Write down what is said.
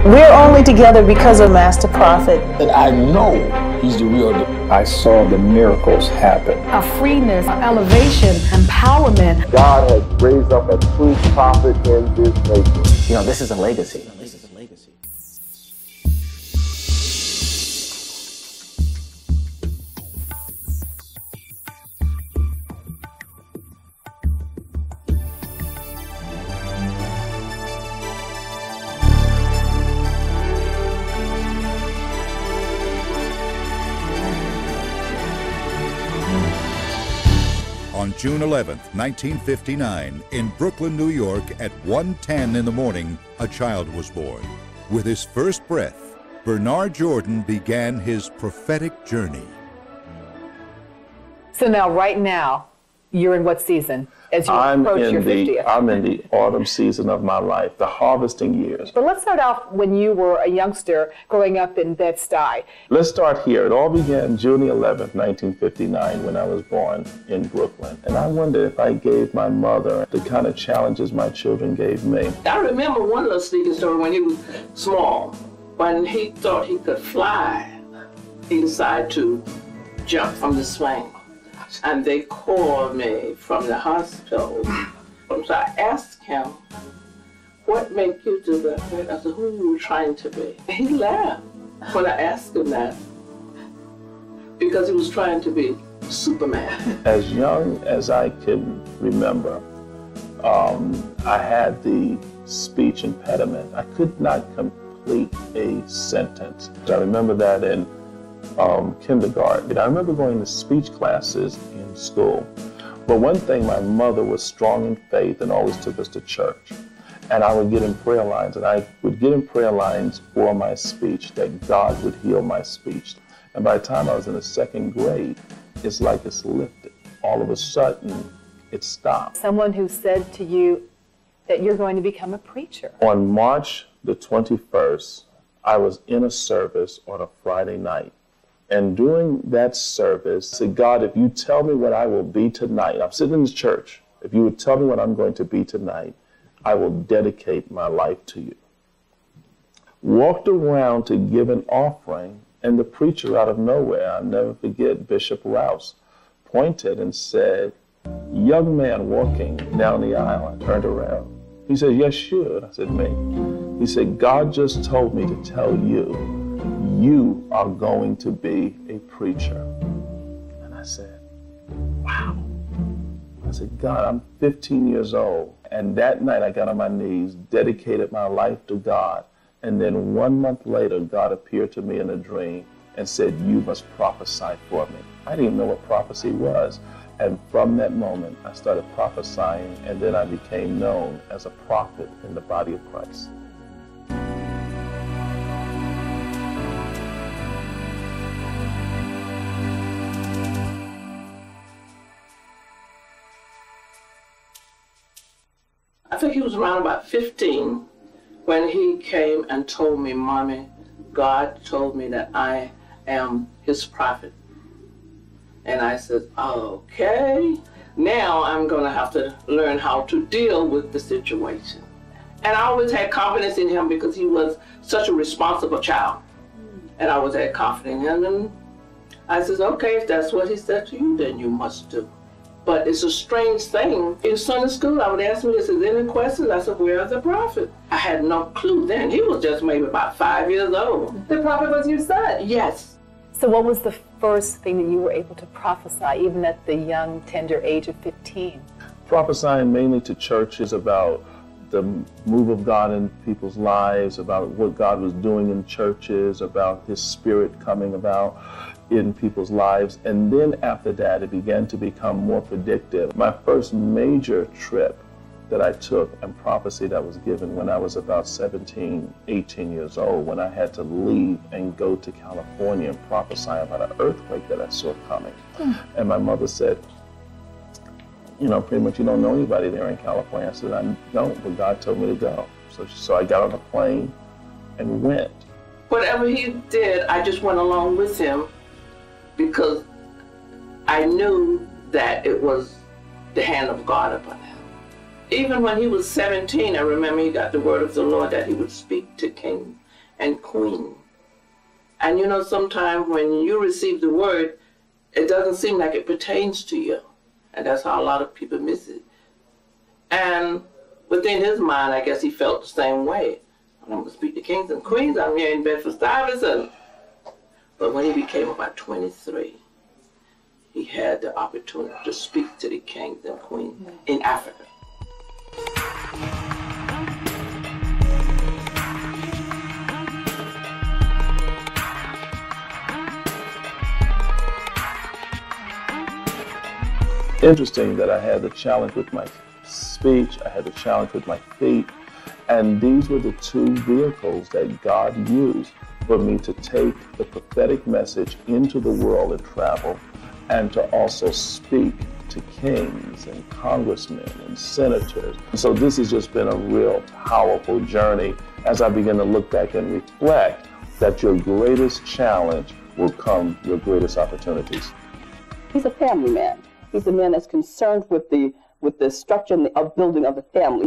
We're only together because of Master Prophet. And I know he's the real deal. I saw the miracles happen. A freeness, elevation, empowerment. God has raised up a true prophet in this nation. You know, this is a legacy. This is a legacy. On June 11, 1959, in Brooklyn, New York, at 1:10 in the morning, a child was born. With his first breath, Bernard Jordan began his prophetic journey. So now, right now, you're in what season as you approach your 50th? I'm in the autumn season of my life, the harvesting years. But let's start off when you were a youngster growing up in Bed-Stuy. Let's start here. It all began June 11th, 1959, when I was born in Brooklyn. And I wonder if I gave my mother the kind of challenges my children gave me. I remember one little sneaking story when he was small. When he thought he could fly, he decided to jump from the swing. And they called me from the hospital. So I asked him, what made you do that? I said, who are you trying to be? He laughed when I asked him that, because he was trying to be Superman. As young as I can remember, I had the speech impediment. I could not complete a sentence. I remember that in kindergarten. I remember going to speech classes in school. But one thing, my mother was strong in faith and always took us to church. And I would get in prayer lines, and I would get in prayer lines for my speech, that God would heal my speech. And by the time I was in the second grade, it's like it's lifted. All of a sudden, it stopped. Someone who said to you that you're going to become a preacher. On March the 21st, I was in a service on a Friday night. And during that service, I said, God, if you tell me what I will be tonight, I'm sitting in the church, if you would tell me what I'm going to be tonight, I will dedicate my life to you. Walked around to give an offering, and the preacher out of nowhere, I'll never forget, Bishop Rouse, pointed and said, young man walking down the aisle. I turned around. He said, yes, should. I said, me. He said, God just told me to tell you, you are going to be a preacher. And I said, wow. I said, God, I'm 15 years old. And that night I got on my knees, dedicated my life to God. And then 1 month later, God appeared to me in a dream and said, you must prophesy for me. I didn't even know what prophecy was. And from that moment, I started prophesying, and then I became known as a prophet in the body of Christ. I think he was around about 15 when he came and told me, Mommy, God told me that I am his prophet. And I said, okay, now I'm going to have to learn how to deal with the situation. And I always had confidence in him because he was such a responsible child. And I always had confidence in him. And I said, okay, if that's what he said to you, then you must do. But it's a strange thing. In Sunday school, I would ask me, is there any questions? I said, where is the prophet? I had no clue then. He was just maybe about 5 years old. The prophet was your son? Yes. So what was the first thing that you were able to prophesy, even at the young, tender age of 15? Prophesying mainly to churches about the move of God in people's lives, about what God was doing in churches, about his spirit coming about in people's lives. And then after that, it began to become more predictive. My first major trip that I took and prophecy that was given when I was about 17, 18 years old, when I had to leave and go to California and prophesy about an earthquake that I saw coming. And my mother said, you know, pretty much you don't know anybody there in California. I said, I don't, but God told me to go. So I got on a plane and went. Whatever he did, I just went along with him because I knew that it was the hand of God upon him. Even when he was 17, I remember he got the word of the Lord that he would speak to King and queen. And you know, sometimes when you receive the word, it doesn't seem like it pertains to you. And that's how a lot of people miss it. And within his mind, I guess he felt the same way. I'm going to speak to kings and queens. I'm here in Bedford-Stuyvesant. But when he became about 23, he had the opportunity to speak to the kings and queens in Africa. Interesting that I had the challenge with my speech, I had the challenge with my feet, and these were the two vehicles that God used for me to take the prophetic message into the world and travel, and to also speak to kings and congressmen and senators. So this has just been a real powerful journey as I begin to look back and reflect that your greatest challenge will come your greatest opportunities. He's a family man. He's a man that's concerned with the structure and the upbuilding of the family.